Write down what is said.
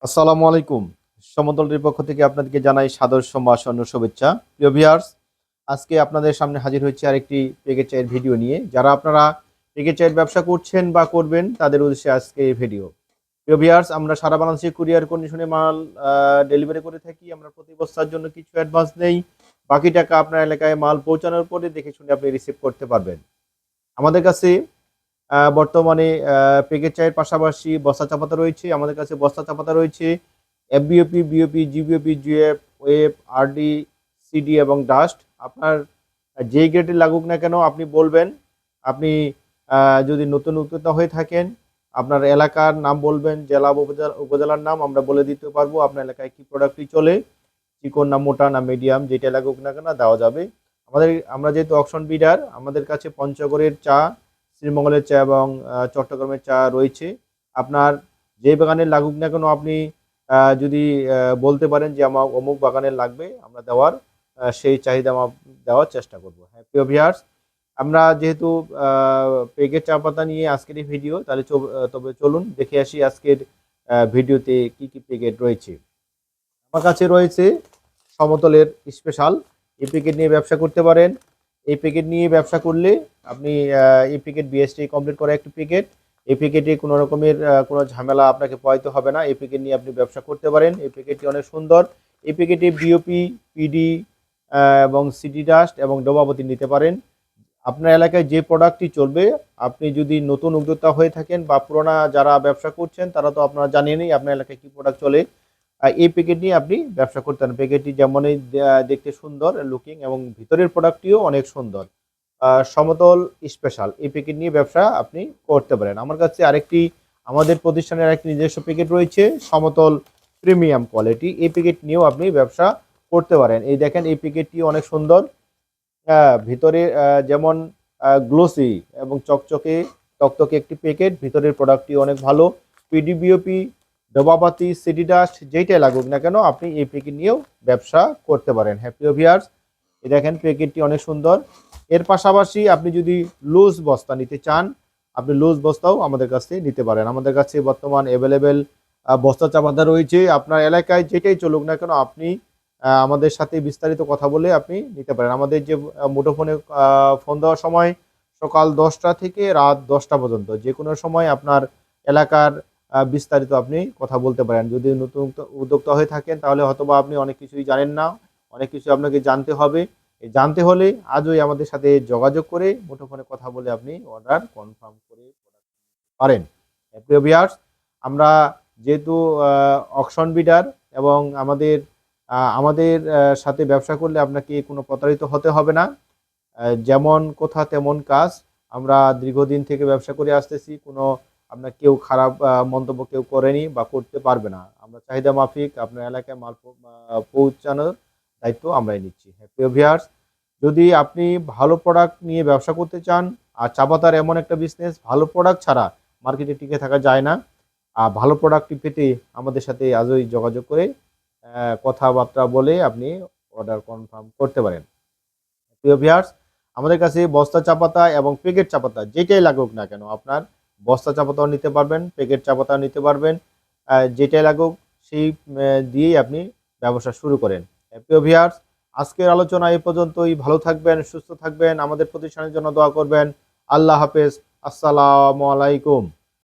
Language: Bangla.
আসসালামু আলাইকুম। সমতলের পক্ষ থেকে আপনাদেরকে জানাই সাদর সম্ভাষণ ও শুভেচ্ছা। প্রিয় ভিউয়ার্স, আজকে আপনাদের সামনে হাজির হয়েছি আরেকটি পেকেট চায়ের ভিডিও নিয়ে। যারা আপনারা পেকেট চায়ের ব্যবসা করছেন বা করবেন তাদের উদ্দেশ্যে আজকে এই ভিডিও। প্রিয় ভিউয়ার্স, আমরা সারা বাংলাদেশে কুরিয়ার কন্ডিশনে মাল ডেলিভারি করে থাকি। আমরা প্রতি বস্তার জন্য কিছু অ্যাডভান্স নেই। বাকি টাকা আপনার এলাকায় মাল পৌঁছানোর পরে দেখে শুনে আপনি রিসিভ করতে পারবেন। আমাদের কাছে বর্তমানে প্যাকেট চায়ের পাশাপাশি বস্তা চা পাতা রয়েছে। আমাদের কাছে বস্তা চা পাতা রয়েছে এফবিওপি, বিওপি, জিবিওপি, জিএফ, ওয়েব, আরডি, সিডি এবং ডাস্ট। আপনার যেই গ্রেডের লাগুক না কেন আপনি বলবেন। আপনি যদি নতুন উদ্যোক্তা হয়ে থাকেন, আপনার এলাকার নাম বলবেন, জেলা বা উপজেলার নাম আমরা বলে দিতে পারবো আপনার এলাকায় কি প্রোডাক্টটি চলে, চিকন না মোটা না মিডিয়াম, যেটা লাগুক না কেন দেওয়া যাবে। আমরা যেহেতু অকশন বিডার, আমাদের কাছে পঞ্চগড়ের চা, শ্রীমঙ্গলের চা এবং চট্টগ্রামের চা রয়েছে। আপনার যে বাগানের লাগুক না কেন আপনি যদি বলতে পারেন যে আমার অমুক বাগানের লাগবে, আমরা দেওয়ার সেই চাহিদা দেওয়ার চেষ্টা করব। হ্যাঁ প্রিয় ভিউয়ার্স, আমরা যেহেতু পেকেট চা পাতা নিয়ে আজকের এই ভিডিও, তাহলে তবে চলুন দেখে আসি আজকের ভিডিওতে কি কি পেকেট রয়েছে। আমার কাছে রয়েছে সমতলের স্পেশাল। এই প্যাকেট নিয়ে ব্যবসা করতে পারেন। এই প্যাকেট নিয়ে ব্যবসা করলে আপনি এই প্যাকেট বিএসটি কমপ্লিট করা একটি প্যাকেট। এই প্যাকেটে কোনো রকমের কোনো ঝামেলা আপনাকে পোহাইতে হবে না। এই প্যাকেট নিয়ে আপনি ব্যবসা করতে পারেন। এই প্যাকেটটি অনেক সুন্দর। এই প্যাকেটে বিওপি, পিডি এবং সিডি ডাস্ট এবং ডোবাপতি নিতে পারেন। আপনার এলাকায় যে প্রোডাক্টটি চলবে, আপনি যদি নতুন উদ্যোক্তা হয়ে থাকেন বা পুরোনো যারা ব্যবসা করছেন তারা তো আপনারা জানেনই আপনার এলাকায় কী প্রোডাক্ট চলে। এই প্যাকেট নিয়ে আপনি ব্যবসা করতে পারেন। প্যাকেটটি যেমনই দেখতে সুন্দর লুকিং এবং ভিতরের প্রোডাক্টটিও অনেক সুন্দর। সমতল স্পেশাল এই প্যাকেট নিয়ে ব্যবসা আপনি করতে পারেন। আমার কাছে আরেকটি আমাদের প্রতিষ্ঠানের আরেকটি নিজস্ব প্যাকেট রয়েছে সমতল প্রিমিয়াম কোয়ালিটি। এই প্যাকেট নিয়েও আপনি ব্যবসা করতে পারেন। এই দেখেন এই প্যাকেটটি অনেক সুন্দর। ভিতরে যেমন গ্লোসি এবং চকচকে তকতকে একটি প্যাকেট, ভিতরের প্রোডাক্টটি অনেক ভালো। পিডিবিওপি, ডোবাপাতি, সিডি ডাস্ট যেইটাই লাগুক না কেন আপনি এই প্যাকেট নিয়েও ব্যবসা করতে পারেন। হ্যাপি ভিউয়ার্স, এই দেখেন প্যাকেটটি অনেক সুন্দর। এর পাশাপাশি আপনি যদি লুজ বস্তা নিতে চান, আপনি লুজ বস্তাও আমাদের কাছ থেকে নিতে পারেন। আমাদের কাছে বর্তমান অ্যাভেলেবেল বস্তা চাপাতা রয়েছে। আপনার এলাকায় যেটাই চলুক না কেন আপনি আমাদের সাথে বিস্তারিত কথা বলে আপনি নিতে পারেন। আমাদের যে মুঠোফোনে ফোন দেওয়ার সময় সকাল 10টা থেকে রাত 10টা পর্যন্ত যে কোনো সময় আপনার এলাকার বিস্তারিত আপনি কথা বলতে পারেন। যদি নতুন উদ্যোক্তা হয়ে থাকেন তাহলে হয়তোবা আপনি অনেক কিছুই জানেন না, অনেক কিছু আপনাকে জানতে হবে। এই জানতে হলে আজই আমাদের সাথে যোগাযোগ করে মুঠোফোনে কথা বলে আপনি অর্ডার কনফার্ম করে পারেন। প্রিয় ভিউয়ার্স, আমরা যেহেতু অকশন বিডার এবং আমাদের সাথে ব্যবসা করলে আপনাকে কোনো প্রতারিত হতে হবে না। যেমন কথা তেমন কাজ। আমরা দীর্ঘদিন থেকে ব্যবসা করে আসতেছি। কোনো আপনার কেউ খারাপ মন্তব্য কেউ করেনি বা করতে পারবে না। আমরা চাহিদা মাফিক আপনার এলাকায় মাল পৌঁছানোর দায়িত্ব আমরাই নিচ্ছি। হ্যাঁ প্রিয় ভিউয়ার্স, যদি আপনি ভালো প্রোডাক্ট নিয়ে ব্যবসা করতে চান, আর চা পাতার এমন একটা বিজনেস ভালো প্রোডাক্ট ছাড়া মার্কেটে টিকে থাকা যায় না। আর ভালো প্রোডাক্টটি পেতে আমাদের সাথে আজই যোগাযোগ করে কথাবার্তা বলে আপনি অর্ডার কনফার্ম করতে পারেন। প্রিয় ভিউয়ার্স, আমাদের কাছে বস্তা চা পাতা এবং প্যাকেট চা পাতা যেটাই লাগুক না কেন আপনার বস্তা চা পাতাও নিতে পারবেন, প্যাকেট চা পাতাও নিতে পারবেন। যেটাই লাগুক সেই দিয়েই আপনি ব্যবসা শুরু করেন। প্রিয় ভিউয়ার্স, আজকের আলোচনা এই পর্যন্তই। ভালো থাকবেন, সুস্থ থাকবেন, আমাদের প্রতিষ্ঠানের জন্য দোয়া করবেন। আল্লাহ হাফেজ। আসসালামু আলাইকুম।